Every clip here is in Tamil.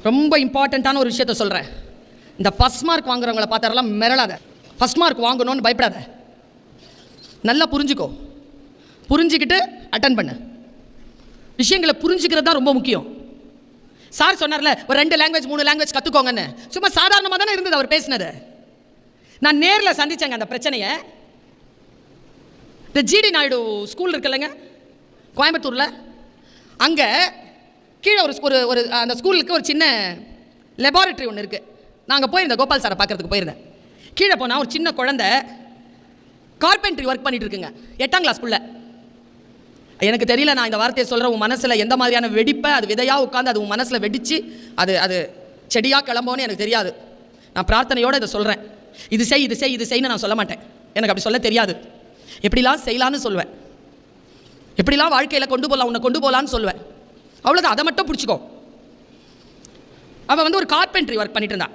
ரொம்ப இம்பார்ட்டண்ட்டான ஒரு விஷயத்த சொல்கிறேன். இந்த ஃபஸ்ட் மார்க் வாங்குறவங்கள பார்த்தாரெல்லாம் மிரளாத. ஃபஸ்ட் மார்க் வாங்கணும்னு பயப்படாத. நல்லா புரிஞ்சுக்கோ. புரிஞ்சுக்கிட்டு அட்டன் பண்ணு. விஷயங்களை புரிஞ்சுக்கிறது தான் ரொம்ப முக்கியம். சார் சொன்னார்ல, ஒரு 2 லாங்குவேஜ் 3 லாங்குவேஜ் கற்றுக்கோங்கன்னு. சும்மா சாதாரணமாக தானே இருந்தது அவர் பேசினது. நான் நேரில் சந்தித்தேங்க அந்த பிரச்சனையை. இந்த ஜிடி நாயுடு ஸ்கூல் இருக்குல்லங்க கோயம்புத்தூரில், அங்கே கீழே ஒரு அந்த ஸ்கூலுக்கு ஒரு சின்ன லெபார்ட்ரி ஒன்று இருக்குது. நாங்கள் போயிருந்தேன், கோபால் சாரை பார்க்குறதுக்கு போயிருந்தேன். கீழே போனால் ஒரு சின்ன குழந்தை கார்பென்ட்ரி ஒர்க் பண்ணிட்டு இருக்குங்க, 8ஆம் கிளாஸ் புள்ள. எனக்கு தெரியல, நான் இந்த வார்த்தையை சொல்கிறேன், உன் மனசில் எந்த மாதிரியான வெடிப்பை அது விதையாக உட்காந்து அது உன் மனசில் வெடித்து அது செடியாக கிளம்போன்னு எனக்கு தெரியாது. நான் பிரார்த்தனையோடு இதை சொல்கிறேன். இது செய் இது செய் இது செய்யன்னு நான் சொல்ல மாட்டேன். எனக்கு அப்படி சொல்ல தெரியாது. எப்படிலாம் செய்யலான்னு சொல்லுவேன், எப்படிலாம் வாழ்க்கையில் கொண்டு போகலாம், உன்னை கொண்டு போகலான்னு சொல்லுவேன். அவ்வளோதான், அதை மட்டும் பிடிச்சிக்கோ. அவள் ஒரு கார்பென்ட்ரி ஒர்க் பண்ணிட்டு இருந்தா.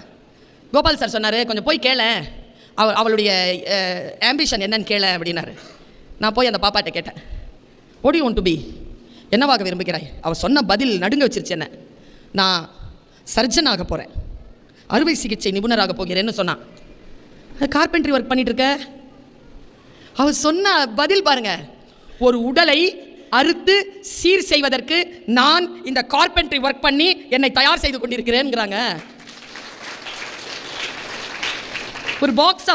கோபால் சார் சொன்னார், கொஞ்சம் போய் கேள, அவளுடைய ஆம்பிஷன் என்னன்னு கேள அப்படின்னாரு. நான் போய் அந்த பாப்பாட்ட கேட்டேன், what do you want to be? என்னவாக விரும்புகிறாய்? அவள் சொன்ன பதில் நடுங்க வச்சிருச்சு என்ன. நான் சர்ஜனாக போகிறேன், அறுவை சிகிச்சை நிபுணராக போகிறேன்னு சொன்னான். கார்பென்ட்ரி ஒர்க் பண்ணிட்டு இருக்க. அவள் சொன்ன பதில் பாருங்க, ஒரு உடலை அறுத்து சீர் செய்வதற்கு நான் இந்த கார்பென்ட்ரி ஒர்க் பண்ணி என்னை தயார் செய்து கொண்டிருக்கிறேன்ங்கிறாங்க. ஒரு பாக்ஸை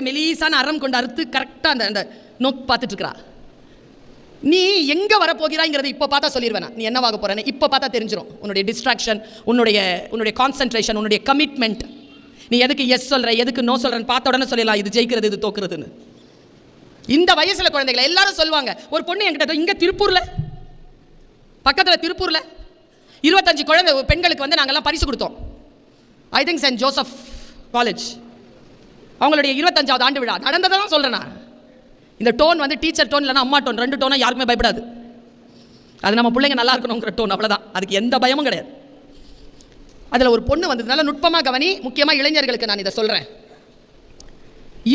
மெலீசான அறம் கொண்டு அறுத்து கரெக்டாக அந்த நோக்கு பார்த்துட்டு இருக்கிறா. நீ எங்கே வரப்போகிறாய்ங்கிறது இப்போ பார்த்தா சொல்லிடுவேன். நீ என்னவாக போகிறேன்னு இப்போ பார்த்தா தெரிஞ்சிடும். உன்னுடைய டிஸ்ட்ராக்ஷன், உன்னுடைய கான்சன்ட்ரேஷன், உன்னுடைய கமிட்மெண்ட். நீ எதுக்கு எஸ் சொல்கிற, எதுக்கு நோ சொல்கிறேன்னு பார்த்த உடனே சொல்லிடலாம், இது ஜெயிக்கிறது இது தோக்குறதுன்னு. இந்த வயசில் குழந்தைகளை எல்லாரும் சொல்லுவாங்க. ஒரு பொண்ணு என்கிட்ட இங்கே திருப்பூரில், பக்கத்தில் திருப்பூரில் 25 பெண்களுக்கு நாங்கள்லாம் பரிசு கொடுத்தோம். I think saint Joseph college அவங்களுடைய 25வது ஆண்டு விழா நடந்ததை தான் சொல்கிறேன் நான். இந்த டோன் டீச்சர் டோன் இல்லைனா அம்மா டோன், 2 டோனாக யாருக்குமே பயப்படாது. அது நம்ம பிள்ளைங்க நல்லா இருக்கணுங்கிற டோன், அவ்வளோதான். அதுக்கு எந்த பயமும் கிடையாது. அதில் ஒரு பொண்ணு வந்ததுனால நுட்பமாக கவனி, முக்கியமாக இளைஞர்களுக்கு நான் இதை சொல்கிறேன்.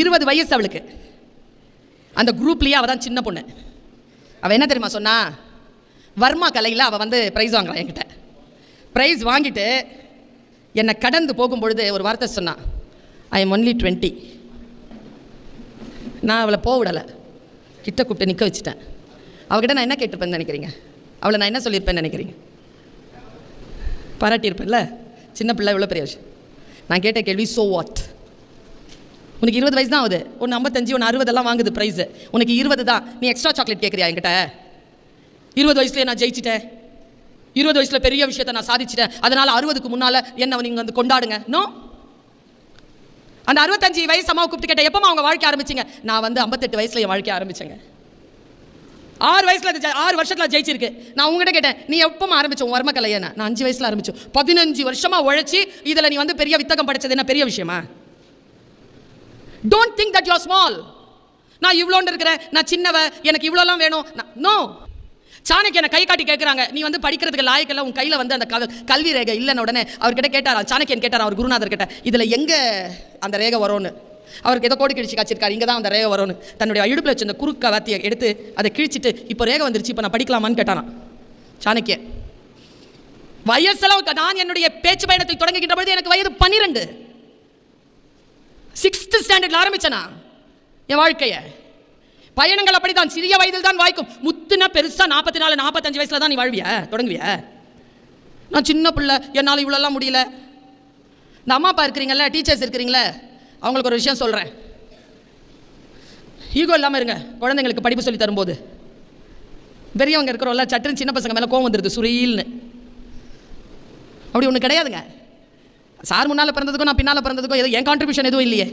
20 வயசு அவளுக்கு. அந்த குரூப்லேயே அவள் தான் சின்ன பொண்ணு. அவள் என்ன தெரியுமா சொன்னா, வர்மா கலையில் அவள் ப்ரைஸ் வாங்குறான் என்கிட்ட. ப்ரைஸ் வாங்கிட்டு என்னை கடந்து போகும்பொழுது ஒரு வார்த்தை சொன்னான், ஐ எம் ஒன்லி 20. நான் அவளை போக விடலை, கிட்ட கூப்பிட்டு நிற்க வச்சுட்டேன். அவகிட்ட நான் என்ன கேட்டிருப்பேன்னு நினைக்கிறீங்க? அவளை நான் என்ன சொல்லியிருப்பேன்னு நினைக்கிறீங்க? பாராட்டியிருப்பேன்ல, சின்ன பிள்ளை இவ்வளோ பெரிய விஷயம். நான் கேட்ட கேள்வி, ஸோ வாட்? உனக்கு 20 வயசு தான் ஆகுது, ஒன்று 55 ஒன்று 60 வாங்குது ப்ரைஸு, உனக்கு 20 தான். நீ எக்ஸ்ட்ரா சாக்லேட் கேட்குறியா என்கிட்ட? 20 வயசுலேயே நான் ஜெயிச்சிட்டேன், 20 வயசில் பெரிய விஷயத்தை நான் சாதிச்சிட்டேன், அதனால் 60க்கு முன்னால் என்ன நீங்கள் கொண்டாடுங்க. நோ. அந்த 65 வயசு அம்மாவை கூப்பிட்டு கேட்டேன், எப்போ அவங்க வாழ்க்கை ஆரம்பிச்சிங்க? நான் 58 வயசில் என் வாழ்க்கை ஆரம்பிச்சேங்க. 6 வருஷத்தில் ஜெயிச்சிருக்கு. நான் உங்ககிட்ட கேட்டேன், நீ எப்போ ஆரம்பிச்சோம் வர்ம கலையை? நான் 5 வயசில் ஆரம்பிச்சோம். 15 வருஷமாக உழைச்சி இதில் நீ பெரிய வித்தகம் படித்தது என்ன பெரிய விஷயமா? Don't think that you are small. நான் இவ்வளோன்னு இருக்கிறேன், நான் சின்னவ, எனக்கு இவ்வளோலாம் வேணும். நோ. சாணக்கியனை கை காட்டி கேட்குறாங்க, நீ படிக்கிறதுக்கு லாயக்கெல்லாம் உன் கையில் அந்த கல்வி ரேகை இல்லைன்னு உடனே அவர்கிட்ட கேட்டார். சாணக்கியன் கேட்டார் அவர் குருநாதர் கிட்ட, இதில் எங்கே அந்த ரேகை வரும்னு. அவருக்கு ஏதோ கோடி கிழிச்சு காய்ச்சிருக்காரு, இங்கே தான் அந்த ரேகை வரும்னு. தன்னுடைய இடுப்பில் வச்சு அந்த குறுக்க வாத்தியை எடுத்து அதை கிழிச்சிட்டு, இப்போ ரேகை வந்துருச்சு, இப்போ நான் படிக்கலாமான்னு கேட்டானா சாணக்கியன். வயசெல்லாம் நான் என்னுடைய பேச்சு பயணத்தை தொடங்குகின்ற பொழுது எனக்கு வயது 12. 6th ஸ்டாண்டர்டில் ஆரம்பிச்சேனா என் வாழ்க்கையை. பயணங்கள் அப்படித்தான், சிறிய வயதில் தான் வாய்க்கும். முத்துனா பெருசாக 44 45 வயசில் தான் நீ வாழ்விய தொடங்குவிய. நான் சின்ன பிள்ளை, என்னால் இவ்வளோலாம் முடியல. இந்த அம்மா அப்பா இருக்கிறீங்களே, டீச்சர்ஸ் இருக்கிறீங்களே, அவங்களுக்கு ஒரு விஷயம் சொல்கிறேன். ஈகோ இல்லாமல் இருங்க. குழந்தைங்களுக்கு படிப்பு சொல்லி தரும்போது பெரியவங்க இருக்கிறோம்ல, சட்டுன்னு சின்ன பசங்க மேலே கோவம் வந்துடுது சுரீல்னு. அப்படி ஒன்று கிடையாதுங்க. சார் முன்னால் பிறந்ததுக்கும் நான் பின்னால் பிறந்ததுக்கும் என் கான்ட்ரிபியூஷன் எதுவும் இல்லையே.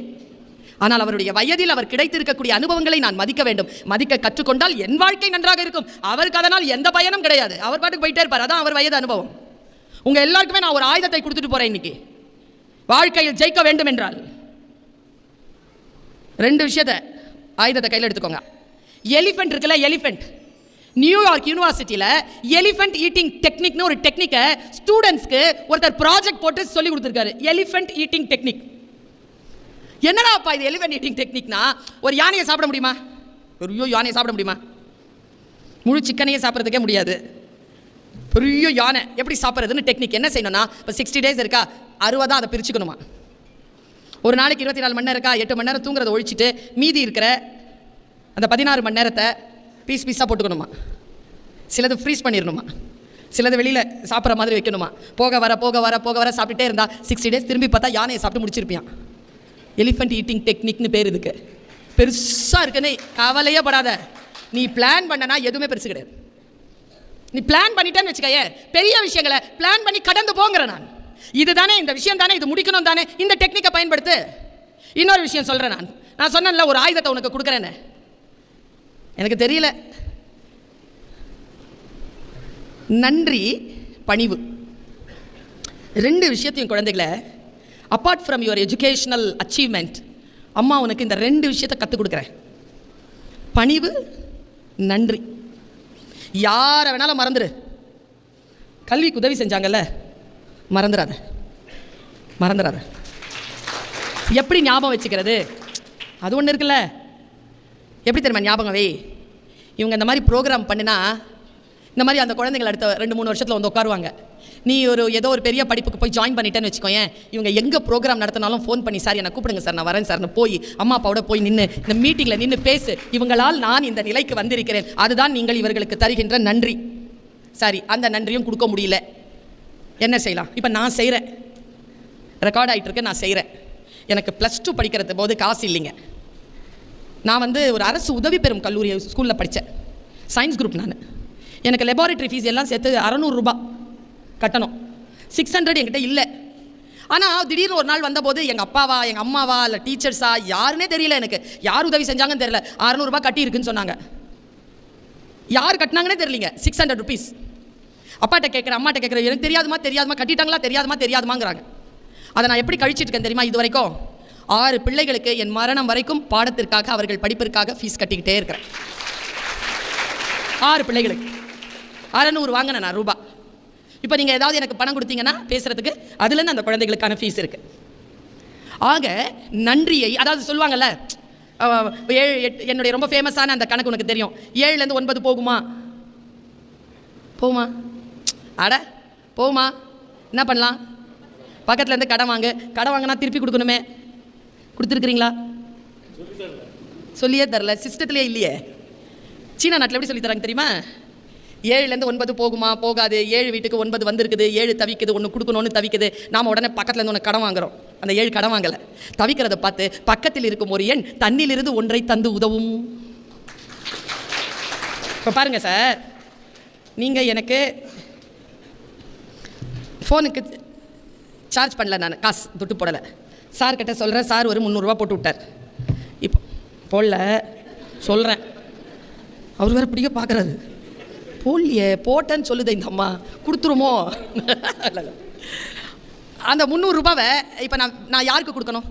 ஆனால் அவருடைய வயதில் அவர் கிடைத்திருக்கக்கூடிய அனுபவங்களை நான் மதிக்க வேண்டும். மதிக்க கற்றுக்கொண்டால் என் வாழ்க்கை நன்றாக இருக்கும். அவருக்கு அதனால் எந்த பயனும் கிடையாது. அவர் பாட்டுக்கு போயிட்டே இருப்பார். அதான் அவர் வயது அனுபவம். உங்கள் எல்லாருக்குமே நான் ஒரு ஆயுதத்தை கொடுத்துட்டு போகிறேன் இன்னைக்கு. வாழ்க்கையில் ஜெயிக்க வேண்டும் என்றால் 2 விஷயத்தை ஆயுதத்தை கையில் எடுத்துக்கோங்க. எலிஃபென்ட் இருக்குல்ல, எலிஃபென்ட். நியூயார்க் யூனிவர்சிட்டியில் எலிஃபென்ட் ஈட்டிங் டெக்னிக்னு ஒரு டெக்னிக்கை ஸ்டூடெண்ட்ஸ்க்கு ஒருத்தர் ப்ராஜெக்ட் போட்டு சொல்லி கொடுத்துருக்காரு. Elephant eating technique. என்னடா அப்பா இது எலிஃபென்ட் ஈட்டிங் டெக்னிக்னா? ஒரு யானையை சாப்பிட முடியுமா? ஒரு யானையை சாப்பிட முடியுமா? முழு சிக்கனையே சாப்பிட்றதுக்கே முடியாது. பெரிய யானை எப்படி சாப்பிட்றதுன்னு டெக்னிக். என்ன செய்யணும்னா, இப்போ 60 days இருக்கா, 60 அதை பிரிச்சுக்கணுமா. ஒரு நாளைக்கு 24 மணி நேரம் இருக்கா, 8 மணி நேரம் தூங்குறதை ஒழிச்சிட்டு மீதி இருக்கிற அந்த 16 மணி நேரத்தை பீஸாக போட்டுக்கணுமா. சிலது ஃப்ரீஸ் பண்ணிடணுமா, சிலது வெளியில் சாப்பிட்ற மாதிரி வைக்கணுமா. போக வர சாப்பிட்டுட்டே இருந்தா 60 days திரும்பி பார்த்தா யானையை சாப்பிட்டு முடிச்சிருப்பியான். எலிஃபண்ட் ஈட்டிங் டெக்னிக்னு பேர் இதுக்கு. பெருசாக இருக்குன்னு கவலையே படாத. நீ பிளான் பண்ணனா எதுவுமே பெருசு கிடையாது. நீ பிளான் பண்ணிட்டேன்னு வச்சுக்கையே, பெரிய விஷயங்களை பிளான் பண்ணி கடந்து போங்கிற நான். இது தானே, இந்த விஷயம் தானே, இது முடிக்கணும் தானே, இந்த டெக்னிக்கை பயன்படுத்து. இன்னொரு விஷயம் சொல்கிறேன். நான் சொன்னேன்ல, ஒரு ஆயுதத்தை உனக்கு கொடுக்குறேன்னு. எனக்கு தெரியல. நன்றி, பணிவு, 2 விஷயத்தையும் குழந்தைகளை, apart from your educational achievement, அம்மா உனக்கு இந்த 2 விஷயத்தை கற்றுக் கொடுக்குறேன். பணிவு, நன்றி. யாரை வேணாலும் மறந்துடு. கல்விக்கு உதவி செஞ்சாங்கல்ல, மறந்துடாத. எப்படி ஞாபகம் வச்சுக்கிறது, அது ஒன்று இருக்குல்ல. எப்படி தெரியுமா ஞாபகம் வை? இவங்க இந்த மாதிரி ப்ரோக்ராம் பண்ணினா, இந்த மாதிரி அந்த குழந்தைகள் அடுத்த 2-3 வருஷத்தில் வந்து உட்காருவாங்க. நீ ஏதோ ஒரு பெரிய படிப்புக்கு போய் ஜாயின் பண்ணிட்டேன்னு வச்சுக்கோயேன். இவங்க எங்கே ப்ரோக்ராம் நடத்தினாலும் ஃபோன் பண்ணி, சார் என்னை கூப்பிடுங்க சார், நான் வரேன் சார், நான் போய் அம்மா அப்பாவோட போய் நின்று இந்த மீட்டிங்கில் நின்று பேசு. இவங்களால் நான் இந்த நிலைக்கு வந்திருக்கிறேன், அதுதான் நீங்கள் இவர்களுக்கு தருகின்ற நன்றி. சரி, அந்த நன்றியும் கொடுக்க முடியல, என்ன செய்யலாம்? இப்போ நான் செய்கிறேன், ரெக்கார்ட் ஆகிட்டு இருக்கு, நான் செய்கிறேன். எனக்கு +2 படிக்கிறது போது காசு இல்லைங்க. நான் ஒரு அரசு உதவி பெறும் கல்லூரி ஸ்கூலில் படித்தேன், சயின்ஸ் குரூப். எனக்கு லெபார்ட்டரி ஃபீஸ் எல்லாம் சேர்த்து 600 ரூபாய் கட்டணும். 600 என்கிட்ட இல்லை. ஆனால் திடீர்னு ஒரு நாள் வந்தபோது எங்கள் அப்பாவா, எங்கள் அம்மாவா, இல்லை டீச்சர்ஸா, யாருன்னே தெரியல, எனக்கு யார் உதவி செஞ்சாங்கன்னு தெரியல, 600 ரூபாய் கட்டியிருக்குன்னு சொன்னாங்க. யார் கட்டினாங்கன்னே தெரியலிங்க, 600 rupees. அப்பாட்ட கேட்குறேன், அம்மாட்ட கேட்குறேன், எனக்கு தெரியாதுமா கட்டிட்டாங்களா, தெரியாதுமாங்கிறாங்க. அதை நான் எப்படி கழிச்சிட்டு இருக்கேன் தெரியுமா? இது வரைக்கும் 6 பிள்ளைகளுக்கு என் மரணம் வரைக்கும் பாடத்திற்காக, அவர்கள் படிப்பிற்காக ஃபீஸ் கட்டிக்கிட்டே இருக்கிறேன். 6 பிள்ளைகளுக்கு 600 வாங்கினேன் நான் ரூபா. இப்போ நீங்கள் ஏதாவது எனக்கு பணம் கொடுத்தீங்கன்னா பேசுகிறதுக்கு, அதுலேருந்து அந்த குழந்தைகளுக்கான ஃபீஸ் இருக்குது. ஆக நன்றியை, அதாவது சொல்லுவாங்கள்ல, 7 என்னுடைய ரொம்ப ஃபேமஸான அந்த கணக்கு உனக்கு தெரியும். 7லேருந்து 9 போகுமா? அட போகுமா? என்ன பண்ணலாம்? பக்கத்துலேருந்து கடன் வாங்கினா திருப்பி கொடுக்கணுமே. கொடுத்துருக்குறீங்களா? சொல்லியே தரல, சிஸ்டத்துலேயே இல்லையே. சீனா நாட்டில் எப்படி சொல்லி தராங்க தெரியுமா? 7லேருந்து 9 போகுமா? போகாது. 7 வீட்டுக்கு 9 வந்திருக்குது, 7 தவிக்குது, ஒன்று கொடுக்கணும்னு தவிக்குது. நாம் உடனே பக்கத்துலேருந்து ஒன்று கடன் வாங்குகிறோம். அந்த 7 கடன் வாங்கலை. தவிக்கிறத பார்த்து பக்கத்தில் இருக்கும் ஒரு எண் தண்ணிலிருந்து ஒன்றை தந்து உதவும். இப்போ பாருங்கள் சார், நீங்கள் எனக்கு ஃபோனுக்கு சார்ஜ் பண்ணல, நான் காசு துட்டு போடலை. சார்கிட்ட சொல்கிறேன், சார் ஒரு 300 ரூபா போட்டு விட்டார். இப்போ போடல சொல்கிறேன், அவர் வேறு பிடிக்க பார்க்குறாரு. போடலையே, போட்டேன்னு சொல்லுது இந்த அம்மா, கொடுத்துருமோ? அந்த 300 ரூபாவை இப்போ நான் யாருக்கு கொடுக்கணும்?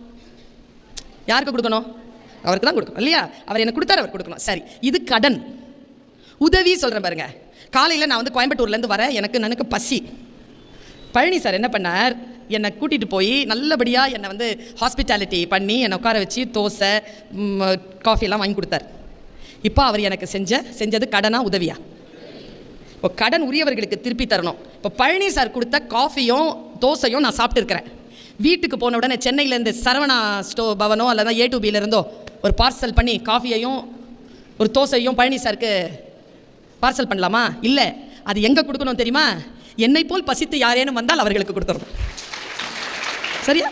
அவருக்கு தான் கொடுக்கணும் இல்லையா? அவர் எனக்கு கொடுத்தாரு, அவர் கொடுக்கணும். சரி, இது கடன். உதவி சொல்கிறேன் பாருங்க. காலையில் நான் கோயம்புத்தூர்லேருந்து வரேன், எனக்கு பசி. பழனி சார் என்ன பண்ணார், என்னை கூட்டிகிட்டு போய் நல்லபடியாக என்னை ஹாஸ்பிட்டாலிட்டி பண்ணி என்னை உட்கார வச்சு தோசை காஃபியெல்லாம் வாங்கி கொடுத்தார். இப்போ அவர் எனக்கு செஞ்சது கடனா உதவியா? இப்போ கடன் உரியவர்களுக்கு திருப்பி தரணும். இப்போ பழனி சார் கொடுத்த காஃபியும் தோசையும் நான் சாப்பிட்டுருக்கிறேன். வீட்டுக்கு போன உடனே சென்னையிலேருந்து சரவணா பவனோ அல்லது A2Bலேருந்தோ ஒரு பார்சல் பண்ணி காஃபியையும் ஒரு தோசையும் பழனி சாருக்கு பார்சல் பண்ணலாமா? இல்லை. அது எங்கே கொடுக்கணும் தெரியுமா? என்னை போல் பசித்து யாரேனும் வந்தால் அவர்களுக்கு கொடுத்துடணும். சரியா?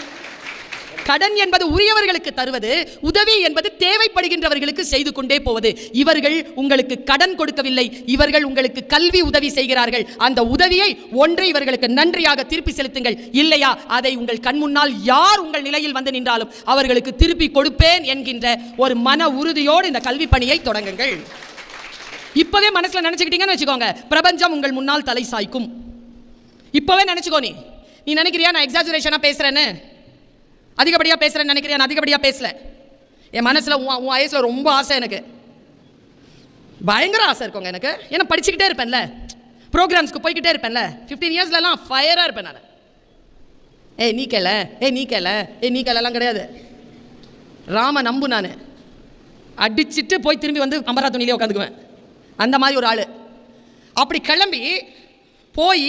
கடன் என்பது உரியவர்களுக்கு தருவது, உதவி என்பது தேவைப்படுகின்றவர்களுக்கு செய்து கொண்டே போவது. இவர்கள் உங்களுக்கு கடன் கொடுக்கவில்லை, இவர்கள் உங்களுக்கு கல்வி உதவி செய்கிறார்கள். அந்த உதவியை ஒன்றை இவர்களுக்கு நன்றியாக திருப்பி செலுத்துங்கள். இல்லையா, அதை உங்கள் கண் முன்னால் யார் உங்கள் நிலையில் வந்து நின்றாலும் அவர்களுக்கு திருப்பி கொடுப்பேன் என்கின்ற ஒரு மன உறுதியோடு இந்த கல்வி பணியை தொடங்குங்கள். இப்பவே மனசுல நினைச்சுக்கிட்டீங்கன்னு வச்சுக்கோங்க, பிரபஞ்சம் உங்கள் முன்னால் தலை சாய்க்கும். இப்பவே நினைச்சுக்கோ. நீ நினைக்கிறியா நான் எக்ஸாஜுரேஷனா பேசுறேன்னு, அதிகப்படியாக பேசுகிறேன்னு நினைக்கிறியா? நான் அதிகப்படியாக பேசல. என் மனசில் உன் வயசில் ரொம்ப ஆசை, எனக்கு பயங்கர ஆசை இருக்குங்க. எனக்கு ஏன்னா படிச்சுக்கிட்டே இருப்பேன்ல, ப்ரோக்ராம்ஸ்க்கு போய்கிட்டே இருப்பேன்ல. 15 இயர்ஸ்லாம் ஃபயராக இருப்பேன் நான். நீ கேளலாம் கிடையாது. ராம நம்பு, நான் அடிச்சுட்டு போய் திரும்பி அமரா துணியிலே உட்காந்துக்குவேன். அந்த மாதிரி ஒரு ஆள். அப்படி கிளம்பி போய்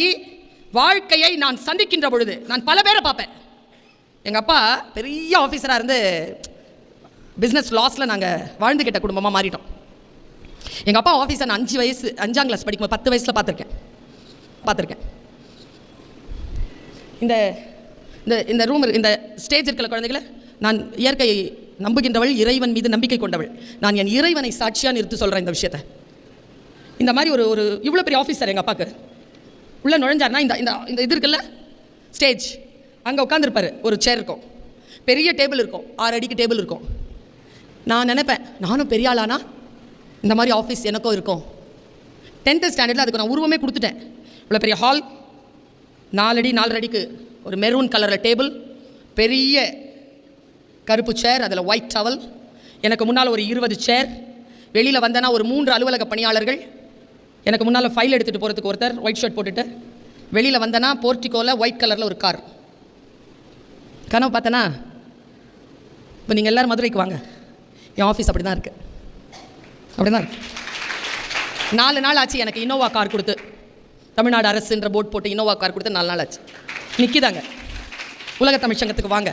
வாழ்க்கையை நான் சந்திக்கின்ற பொழுது நான் பல பேரை பார்ப்பேன். எங்கள் அப்பா பெரிய ஆஃபீஸராக இருந்து பிஸ்னஸ் லாஸில் நாங்கள் வாழ்ந்துக்கிட்ட குடும்பமாக மாறிட்டோம். எங்கள் அப்பா ஆஃபீஸை நான் 5ஆம் கிளாஸ் படிக்கும்போது 10 வயசில் பார்த்துருக்கேன். இந்த இந்த இந்த ரூம் இந்த ஸ்டேஜ் இருக்கிற குழந்தைகளை, நான் இயற்கையை நம்புகின்றவள், இறைவன் மீது நம்பிக்கை கொண்டவள். நான் என் இறைவனை சாட்சியாக நிறுத்தி சொல்கிறேன் இந்த விஷயத்தை. இந்த மாதிரி ஒரு இவ்வளோ பெரிய ஆஃபீஸர் எங்கள் அப்பாவுக்கு உள்ளே நுழைஞ்சார்னா இந்த இந்த இது இருக்குல்ல ஸ்டேஜ், அங்கே உட்காந்துருப்பார். ஒரு சேர் இருக்கும், பெரிய டேபிள் இருக்கும், 6 அடிக்கு டேபிள் இருக்கும். நான் நினைப்பேன், நானும் பெரிய ஆளானா இந்த மாதிரி ஆஃபீஸ் எனக்கும் இருக்கும். 10th ஸ்டாண்டர்டில் அதுக்கு நான் உருவமே கொடுத்துட்டேன். இவ்வளோ பெரிய ஹால், 4 அடி 4 அடிக்கு ஒரு மெரூன் கலரில் டேபிள், பெரிய கருப்பு சேர், அதில் ஒயிட் டவல், எனக்கு முன்னால் ஒரு 20 சேர், வெளியில் வந்தேன்னா ஒரு 3 அலுவலக பணியாளர்கள், எனக்கு முன்னால் ஃபைல் எடுத்துகிட்டு போகிறதுக்கு ஒருத்தர் ஒயிட் ஷர்ட் போட்டுட்டு, வெளியில் வந்தேன்னா போர்ட்டிகோவில் ஒயிட் கலரில் ஒரு கார். கனவு பார்த்தேன்னா, இப்போ நீங்கள் எல்லோரும் மதுரைக்கு வாங்க, என் ஆஃபீஸ் அப்படி தான் இருக்குது. 4 நாள் ஆச்சு எனக்கு இனோவா கார் கொடுத்து, தமிழ்நாடு அரசுன்ற போர்ட் போட்டு இனோவா கார் கொடுத்து 4 நாள் ஆச்சு. நிற்கிதாங்க உலக தமிழ் சங்கத்துக்கு வாங்க.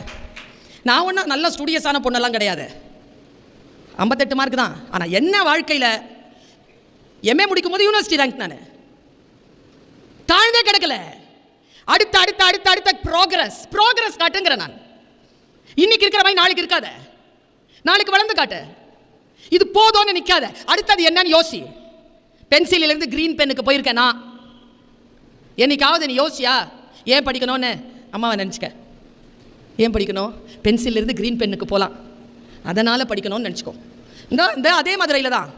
நான் ஒன்றும் நல்ல ஸ்டூடியஸான பொண்ணெல்லாம் கிடையாது, 58 மார்க் தான். ஆனால் என்ன வாழ்க்கையில் எம்ஏ முடிக்கும் போது யூனிவர்சிட்டி ரேங்க் நான் தாழ்ந்தே கிடக்கல. அடுத்த அடுத்த அடுத்த அடுத்த ப்ரோக்ரஸ் காட்டுங்கிறேன் நான். இன்னைக்கு இருக்கிற மாதிரி நாளைக்கு இருக்காத, நாளைக்கு வளர்ந்து காட்டு. இது போதும்னு நிற்காத, அடுத்தது என்னன்னு யோசி. பென்சிலிருந்து கிரீன் பென்னுக்கு போயிருக்கேன் நான். என்னைக்காவது நீ யோசியா ஏன் படிக்கணும்னு அம்மாவை நினச்சிக்க. ஏன் படிக்கணும்? பென்சிலிருந்து கிரீன் பென்னுக்கு போகலாம், அதனால் படிக்கணும்னு நினச்சிக்கோ. இந்த அதே மதுரையில் தான்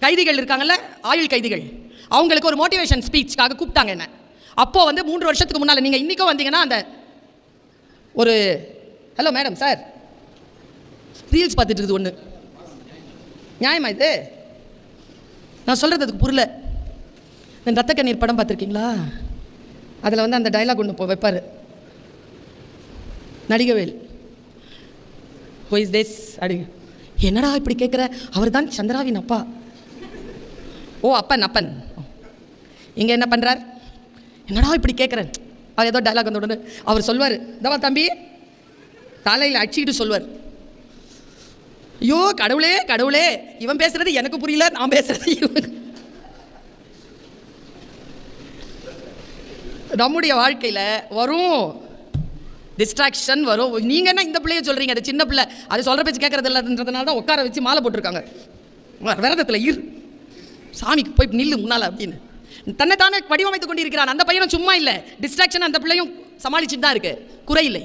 கைதிகள் இருக்காங்கல்ல, ஆயுள் கைதிகள், அவங்களுக்கு ஒரு மோட்டிவேஷன் ஸ்பீச்சுக்காக கூப்பிட்டாங்க என்ன. அப்போது வந்து 3 வருஷத்துக்கு முன்னால், நீங்கள் இன்றைக்கும் வந்தீங்கன்னா அந்த ஒரு ஹலோ மேடம் சார் ரீல்ஸ் பார்த்துட்டு இருக்குது ஒன்று, நியாயமா இது? நான் சொல்கிறது அதுக்கு புரியல. இந்த ரத்த கண்ணீர் படம் பார்த்துருக்கீங்களா? அதில் வந்து அந்த டைலாக் ஒன்று வைப்பார் நடிகவேல், ஹூ இஸ் திஸ் அப்படி. என்னடா இப்படி கேட்குற? அவர் தான் சந்திராவின் அப்பா. ஓ அப்பன். இங்கே என்ன பண்ணுறார்? என்னடா இப்படி கேட்குறேன்? அவர் ஏதோ டைலாக் வந்து உடனே அவர் சொல்வார், தவா தம்பி தலையில் அடிச்சுக்கிட்டு சொல்வார், ஐயோ கடவுளே இவன் பேசுறது எனக்கு புரியல, நான் பேசுறது இவன். நம்முடைய வாழ்க்கையில் வரும் டிஸ்ட்ராக்ஷன் வரும். நீங்கள் என்ன இந்த பிள்ளைய சொல்கிறீங்க, அது சின்ன பிள்ளை, அது சொல்கிற பேச்சு கேட்கறது இல்லைன்றதுனால தான் உட்கார வச்சு மாலை போட்டிருக்காங்க. விரதத்தில் சாமிக்கு போய் நில்லு முன்னால் அப்படின்னு தன்னைத்தானே வடிவமைத்து கொண்டு இருக்கிறான். அந்த பையனும் சும்மா இல்லை, டிஸ்ட்ராக்ஷன் அந்த பிள்ளையும் சமாளிச்சுட்டு தான் இருக்கு. குறையில்லை.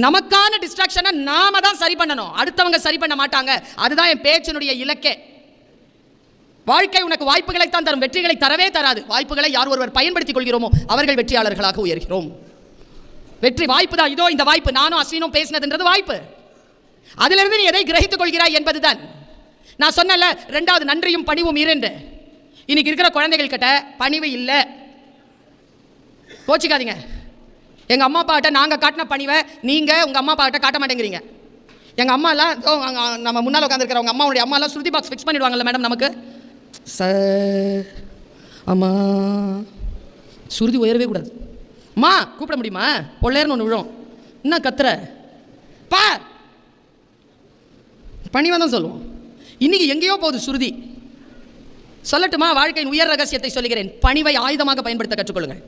நமக்கான டிஸ்ட்ராக்ஷனை நாம தான் சரி பண்ணணும், அடுத்தவங்க சரி பண்ண மாட்டாங்க. அதுதான் என் பேச்சினுடைய இலக்கே. வாழ்க்கை உனக்கு வாய்ப்புகளைத்தான் தரும், வெற்றிகளை தரவே தராது. வாய்ப்புகளை யார் ஒருவர் பயன்படுத்திக் கொள்கிறோமோ அவர்கள் வெற்றியாளர்களாக உயர்கிறோம். வெற்றி வாய்ப்பு தான். இதோ இந்த வாய்ப்பு, நானும் அஸ்வினும் பேசினதுன்றது வாய்ப்பு. அதிலிருந்து நீ எதை கிரகித்துக் கொள்கிறாய் என்பதுதான். நான் சொன்னல, 2வது நன்றியும் பணிவும் 2. இன்னைக்கு இருக்கிற குழந்தைகள் கிட்ட பணிவு இல்லை. கோச்சிக்காதீங்க. எங்கள் அம்மா அப்பா கிட்ட நாங்கள் காட்டின பணிவை நீங்கள் உங்கள் அம்மா அப்பா கிட்ட காட்ட மாட்டேங்கிறீங்க. எங்கள் அம்மாலாம் நம்ம முன்னால் உட்காந்துருக்கிற உங்கள் அம்மாவுடைய அம்மாலாம் ஸ்ருதி பாக்ஸ் ஃபிக்ஸ் பண்ணிடுவாங்கல்ல மேடம், நமக்கு அம்மா சுருதி உயரவே கூடாது. அம்மா கூப்பிட முடியுமா? பொள்ளையர்னு ஒன்று விழும். என்ன கத்துற பா, பணிவாக தான் சொல்லுவோம். இன்னைக்கு எங்கேயோ போகுது சுருதி. சொல்லட்டுமா? வாழ்க்கையின் உயர் ரகசியத்தை சொல்லுகிறேன். பணிவை ஆயுதமாக பயன்படுத்த கற்றுக்கொள்ளுங்கள்.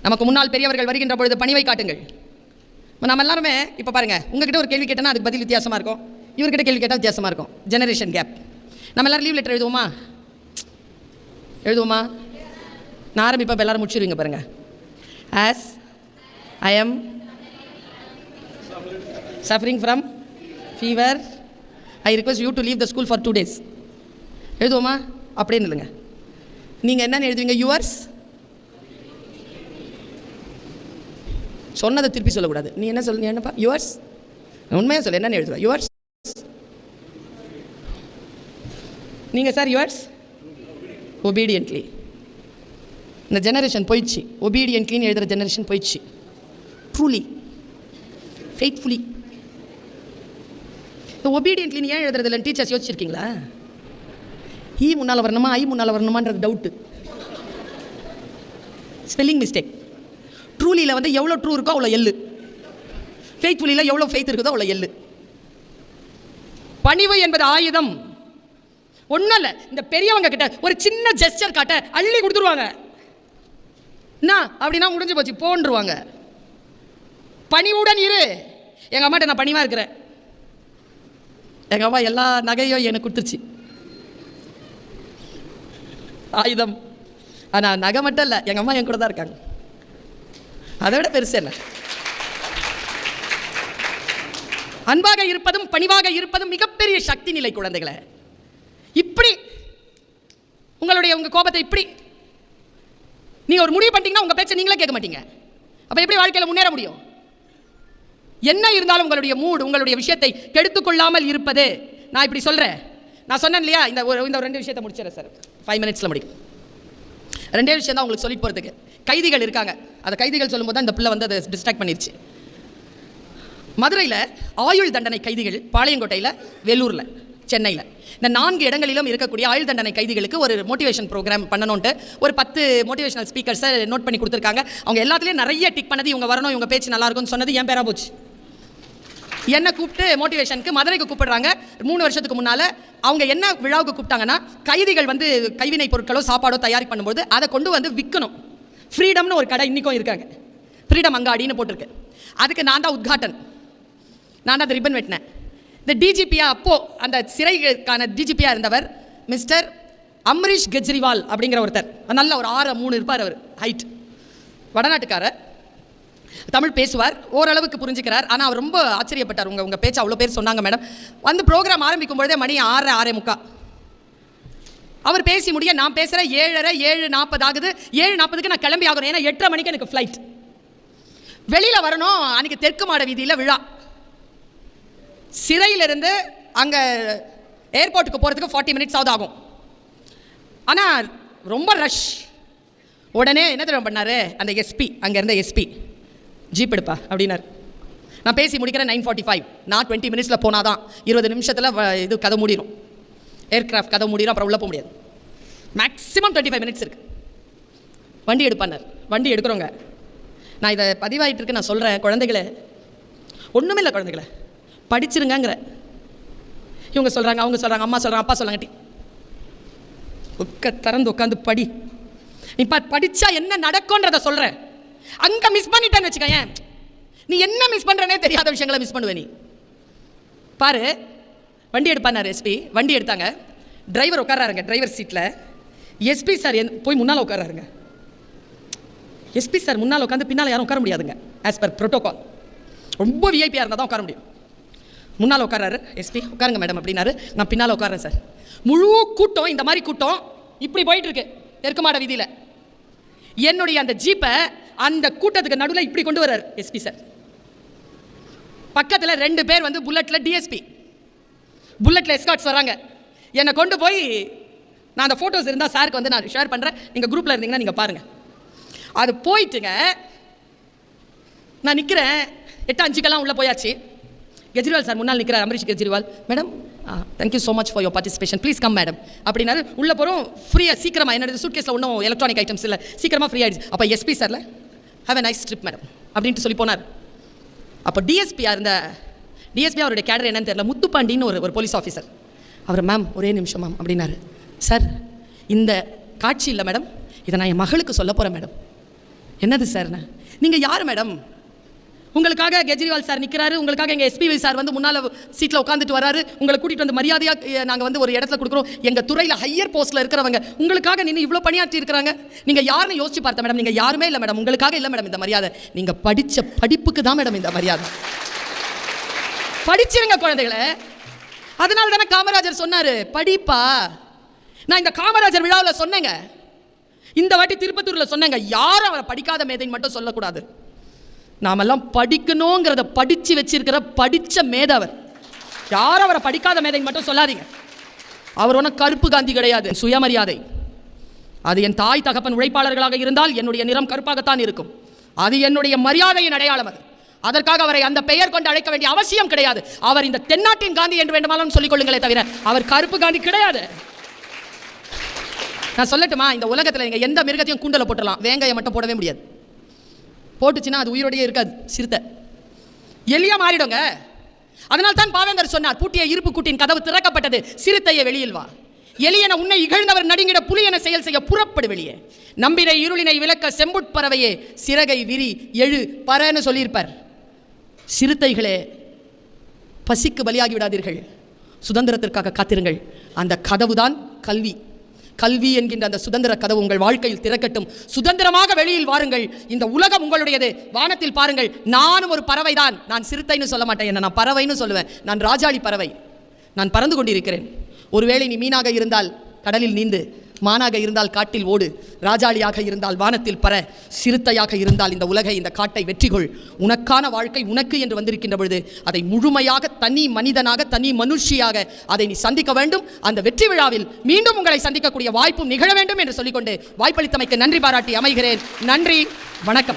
நமக்கு முன்னால் பெரியவர்கள் வருகின்ற பொழுது பணிவை காட்டுங்கள். நம்ம எல்லாருமே இப்போ பாருங்கள், உங்ககிட்ட ஒரு கேள்வி கேட்டேன்னா அதுக்கு பதில் வித்தியாசமாக இருக்கும், இவர்கிட்ட கேள்வி கேட்டால் வித்தியாசமாக இருக்கும். Generation gap. நம்ம எல்லோரும் லீவ் லெட்டர் எழுதுவோமா? நான் ஆரம்பிப்பேன், இப்போ எல்லோரும் முடிச்சிருவீங்க பாருங்கள். As I am suffering from fever, I request you to leave the school for 2 days. எழுதுவோமா? அப்படின்னு இல்லைங்க. நீங்கள் என்னென்னு எழுதுவீங்க? யுவர்ஸ். சொன்னதை திருப்பி சொல்லக்கூடாது. நீ என்ன சொல்லு? நீ என்னப்பா? யுவர்ஸ். உண்மையாக சொல்லு, என்னென்னு எழுதுவா? யுவர்ஸ். நீங்கள் சார் யுவர்ஸ் ஒபீடியன்ட்லி. இந்த ஜெனரேஷன் போயிடுச்சு. ஒபீடியன்ட்லின்னு எழுதுகிற ஜெனரேஷன் போயிடுச்சு. Truly, faithfully. இந்த ஒபீடியன்ட்லின்னு ஏன் எழுதுறது இல்லைன்னு டீச்சர்ஸ் யோசிச்சிருக்கீங்களா? ஈ முன்னால் வரணுமா ஐ முன்னால் வரணுமான்றது டவுட்டு. Spelling mistake. ட்ரூலியில் வந்து எவ்வளோ ட்ரூ இருக்கோ அவ்வளோ எள்ளு, ஃபெய்த்ஃபுல்லியில் எவ்வளோ ஃபெய்த் இருக்குதோ அவ்வளோ எள்ளு. பணிவு என்பது ஆயுதம். ஒன்றும் இல்லை, இந்த பெரியவங்க கிட்ட ஒரு சின்ன ஜெஸ்டர் காட்ட அள்ளி கொடுத்துருவாங்க. என்ன அப்படின்னா முடிஞ்சு போச்சு, போன்றுவாங்க. பணிவுடன் இரு. எங்கள் அம்மாட்ட நான் பணிவாக இருக்கிறேன். எங்கள் அம்மா எல்லா நகையும் எனக்கு கொடுத்துருச்சு, ஆயுதம். ஆனால் நகை மட்டும் இல்லை, எங்கள் அம்மா என் கூட தான் இருக்காங்க. அதை விட பெருசு என்ன? அன்பாக இருப்பதும் பணிவாக இருப்பதும் மிகப்பெரிய சக்தி நிலை குழந்தைகளை. இப்படி உங்கள் கோபத்தை இப்படி நீங்க ஒரு முடிவு பண்ணிட்டீங்கன்னா உங்க பேச்சை நீங்களே கேட்க மாட்டீங்க. அப்ப எப்படி வாழ்க்கையில் முன்னேற முடியும்? என்ன இருந்தாலும் உங்களுடைய மூடு, உங்களுடைய விஷயத்தை கெடுத்துக்கொள்ளாமல் இருப்பது. நான் இப்படி சொல்றேன், நான் சொன்னேன் இல்லையா, இந்த ரெண்டு விஷயத்தை முடிச்சிடறேன் சார், 5 மினிட்ஸ்ல முடிக்கும். ரெண்டே விஷயம் தான் உங்களுக்கு சொல்லி போகிறதுக்கு. கைதிகள் இருக்காங்க, அந்த கைதிகள் சொல்லும்போது தான் இந்த பிள்ளை வந்து அதை டிஸ்ட்ராக்ட் பண்ணிருச்சு. மதுரையில் ஆயுள் தண்டனை கைதிகள், பாளையங்கோட்டையில், வேலூரில், சென்னையில், இந்த 4 இடங்களிலும் இருக்கக்கூடிய ஆயுள் தண்டனை கைதிகளுக்கு ஒரு மோட்டிவேஷன் ப்ரோக்ராம் பண்ணணுன்ட்டு ஒரு 10 மோட்டிவேஷனல் ஸ்பீக்கர்ஸை நோட் பண்ணி கொடுத்துருக்காங்க. அவங்க எல்லாத்துலேயும் நிறைய டிக் பண்ணது, இவங்க வரணும், இவங்க பேச்சு நல்லா இருக்கும்னு சொன்னது என் பேரா போச்சு. என்னை கூப்பிட்டு மோட்டிவேஷனுக்கு மதுரைக்கு கூப்பிடுறாங்க. 3 வருஷத்துக்கு முன்னால் அவங்க என்ன விழாவுக்கு கூப்பிட்டாங்கன்னா, கைதிகள் வந்து கைவினை பொருட்களோ சாப்பாடோ தயாரி பண்ணும்போது அதை கொண்டு வந்து விற்கணும். ஃப்ரீடம்னு ஒரு கடை இன்றைக்கும் இருக்காங்க, ஃப்ரீடம் அங்காடின்னு போட்டிருக்கு. அதுக்கு நான் தான் உத்காட்டன், நான் தான் ரிப்பன் வெட்டினேன். இந்த டிஜிபியா, அப்போது அந்த சிறைக்கான டிஜிபியாக இருந்தவர் மிஸ்டர் அம்ரீஷ் கெஜ்ரிவால் அப்படிங்கிற ஒருத்தர், நல்ல ஒரு 6'3" இருப்பார் அவர், ஹைட், வடநாட்டுக்காரர், தமிழ் பேசுவார், ஓரளவுக்கு புரிஞ்சுக்கிறார். ஆனால் அவர் ரொம்ப ஆச்சரியப்பட்டார். உங்கள் பேச்சு அவ்வளோ பேர் சொன்னாங்க மேடம். வந்து ப்ரோக்ராம் ஆரம்பிக்கும் பொழுதே மணி 6:30 அவர் பேசி முடிய நான் பேசுகிறேன் 7:30, 7:40 ஆகுது. 7:40க்கு நான் கிளம்பி ஆகணும், ஏன்னா 8:30 மணிக்கு எனக்கு ஃப்ளைட். வெளியில் வரணும். அன்றைக்கி தெற்கு மாட வீதியில் விழா. சிறையிலிருந்து அங்கே ஏர்போர்ட்டுக்கு போகிறதுக்கு 40 மினிட்ஸ் ஆகும். ஆனால் ரொம்ப ரஷ். உடனே என்ன தெரியும் பண்ணார், அந்த எஸ்பி, அங்கே இருந்த எஸ்பி, ஜீப் எடுப்பா அப்படின்னார். நான் பேசி முடிக்கிறேன் 9:45. நான் 20 மினிட்ஸில் போனால் தான் 20 நிமிஷத்தில் இது கதை மூடிடும், ஏர்கிராஃப்ட் கதை மூடிடும், அப்புறம் உள்ளே போக முடியாது. மேக்ஸிமம் 25 மினிட்ஸ் இருக்குது. வண்டி எடுப்பானார். வண்டி எடுக்கிறோங்க. நான் இதை பதிவாயிட்டு இருக்கு, நான் சொல்கிறேன், குழந்தைகளே ஒன்றுமே இல்லை, குழந்தைகளை படிச்சிருங்கிற. இவங்க சொல்கிறாங்க, அவங்க சொல்கிறாங்க, அம்மா சொல்கிறாங்க, அப்பா சொல்கிறாங்க, திறந்து உட்காந்து படி. நீ படித்தா என்ன நடக்கும்ன்றத சொல்கிறேன். அங்கே மிஸ் பண்ணிட்டேன்னு வச்சுக்கோங்க, நீ என்ன மிஸ் பண்ணுறனே தெரியாத விஷயங்களை மிஸ் பண்ணுவே. நீ பாரு. வண்டி எடுப்பானார் எஸ்பி. வண்டி எடுத்தாங்க. டிரைவர் உட்காராருங்க டிரைவர் சீட்டில். எஸ்பி சார் போய் முன்னால் உட்காராருங்க. எஸ்பி சார் முன்னால் உட்காந்து பின்னால் யாரும் உட்கார முடியாதுங்க, ஆஸ் பர் ப்ரோட்டோகால். ரொம்ப விஐபியாக இருந்தால் தான் உட்கார முடியும். முன்னால் உட்காராரு எஸ்பி. உட்காருங்க மேடம் அப்படின்னாரு. நான் பின்னால் உட்காரேன் சார். முழு கூட்டம், இந்த மாதிரி கூட்டம் இப்படி போயிட்டு இருக்கு தெற்கு மாட வீதியில். என்னுடைய அந்த ஜீப்பை அந்த கூட்டத்துக்கு நடுவில் இப்படி கொண்டு வர்றாரு எஸ்பி சார். பக்கத்தில் 2 பேர் வந்து புல்லட்டில், டிஎஸ்பி புல்லட்டில் எஸ்கார்ட்ஸ் வராங்க. என்னை கொண்டு போய், நான் அந்த ஃபோட்டோஸ் இருந்தால் சாருக்கு வந்து நான் ஷேர் பண்ணுறேன், நீங்கள் குரூப்பில் இருந்தீங்கன்னா நீங்கள் பாருங்கள். அது போயிட்டுங்க, நான் நிற்கிறேன். 8:05 உள்ளே போயாச்சு. கெஜ்ரிவால் சார் முன்னால் நிற்கிறார், Amrish Kejriwal. Madam thank you so much for your participation, please come madam அப்படின்னாரு. உள்ளே போகிறோம். ஃப்ரீயாக சீக்கிரமாக, என்னோட சூட்கேஸில் ஒன்றும் எலக்ட்ரானிக் ஐட்டம்ஸ் இல்லை, சீக்கிரமாக ஃப்ரீ ஆகிடுச்சு. அப்போ எஸ்பி சாரில் have a nice trip madam அப்படின்ட்டு சொல்லி போனார். அப்போ டிஎஸ்பியாக இருந்த டிஎஸ்பி, அவருடைய கேடர் என்னன்னு தெரியல, முத்துப்பாண்டின்னு ஒரு போலீஸ் ஆஃபீஸர். அவர் மேம் ஒரே நிமிஷம் மேம் அப்படின்னாரு. சார் இந்த காட்சி இல்லை மேடம், இதை நான் என் மகளுக்கு சொல்ல போகிறேன் மேடம். என்னது சார்? நீங்கள் யார் மேடம்? உங்களுக்காக கெஜ்ரிவால் சார் நிற்கிறாரு, உங்களுக்காக எங்கள் எஸ்பி சார் வந்து முன்னால் சீட்டில் உட்காந்துட்டு வராரு, உங்களை கூட்டிகிட்டு வந்து மரியாதையாக நாங்கள் வந்து ஒரு இடத்துல கொடுக்குறோம், எங்கள் துறையில் ஹையர் போஸ்ட்டில் இருக்கிறவங்க உங்களுக்காக நின்று இவ்வளோ பணியாற்றி இருக்கிறாங்க. நீங்கள் யாருன்னு யோசிச்சு பார்த்தேன் மேடம், நீங்கள் யாருமே இல்லை மேடம், உங்களுக்காக இல்லை மேடம் இந்த மரியாதை, நீங்கள் படித்த படிப்புக்கு தான் மேடம் இந்த மரியாதை. படிச்சிருங்க குழந்தைகளை. அதனால தானே காமராஜர் சொன்னார், படிப்பா. நான் இந்த காமராஜர் விழாவில் சொன்னேங்க, இந்த வாட்டி திருப்பத்தூரில் சொன்னேங்க, யாரும் அவரை படிக்காத மேதைன்னு மட்டும் சொல்லக்கூடாது. நாமெல்லாம் படிக்கணுங்கிறத படித்து வச்சிருக்கிற படித்த மேதாவர். யாரும் அவரை படிக்காத மேதைன்னு மட்டும் சொல்லாதீங்க. அவர் ஒன்றும் கருப்பு காந்தி கிடையாது. சுயமரியாதை. அது என் தாய் தகப்பன் உழைப்பாளர்களாக இருந்தால் என்னுடைய நிறம் கருப்பாகத்தான் இருக்கும். அது என்னுடைய மரியாதையின் அடையாளம். அது அதற்காக அவரை அந்த பெயர் கொண்டு அழைக்க வேண்டிய அவசியம் கிடையாது. அவர் இந்த தென்னாட்டின் காந்தி என்று வேண்டுமானாலும் சொல்லிக் கொள்ளுங்களே தவிர அவர் கருப்பு காந்தி கிடையாது. நான் சொல்லட்டுமா, இந்த உலகத்தில் நீங்கள் எந்த மிருகத்தையும் கூண்டல போட்டுடலாம், வேங்காயம் மட்டும் போடவே முடியாது. போட்டுச்சுன்னா அது உயிரோடையே இருக்காது. சிறுத்தை எலியா மாறிடுங்க. அதனால் தான் பாவேந்தர் சொன்னார், பூட்டிய இருப்பு கூட்டின் கதவு திறக்கப்பட்டது, சிறுத்தையை வெளியில் வா. எலியன உன்னை இகழ்ந்தவர் நடுங்கிட புலியன செயல் செய்ய புறப்படு வெளியே. நம்பினை இருளினை விளக்க செம்புட்பறவையே சிறகை விரி எழு பறன்னு சொல்லியிருப்பார். சிறுத்தைகளே, பசிக்கு பலியாகி விடாதீர்கள், சுதந்திரத்திற்காக காத்திருங்கள். அந்த கதவுதான் கல்வி. கல்வி என்கின்ற அந்த சுதந்திர கதவு உங்கள் வாழ்க்கையில் திறக்கட்டும். சுதந்திரமாக வெளியில் வாருங்கள். இந்த உலகம் உங்களுடையது. வானத்தில் பாருங்கள், நானும் ஒரு பறவை தான். நான் சிறுத்தைன்னு சொல்ல மாட்டேன், என்ன நான் பறவைன்னு சொல்லுவேன். நான் ராஜாளி பறவை, நான் பறந்து கொண்டிருக்கிறேன். ஒருவேளை நீ மீனாக இருந்தால் கடலில் நீந்து, மானாக இருந்தால் காட்டில் ஓடு, ராஜாளியாக இருந்தால் வானத்தில் பற, சிறுத்தையாக இருந்தால் இந்த உலகை இந்த காட்டை வெற்றிகொள். உனக்கான வாழ்க்கை உனக்கு என்று வந்திருக்கின்ற பொழுது அதை முழுமையாக தனி மனிதனாக தனி மனுஷியாக அதை நீ சந்திக்க வேண்டும். அந்த வெற்றி விழாவில் மீண்டும் உங்களை சந்திக்கக்கூடிய வாய்ப்பும் நிகழ வேண்டும் என்று சொல்லிக்கொண்டு வாய்ப்பளித்தமைக்கு நன்றி பாராட்டி அமைகிறேன். நன்றி, வணக்கம்.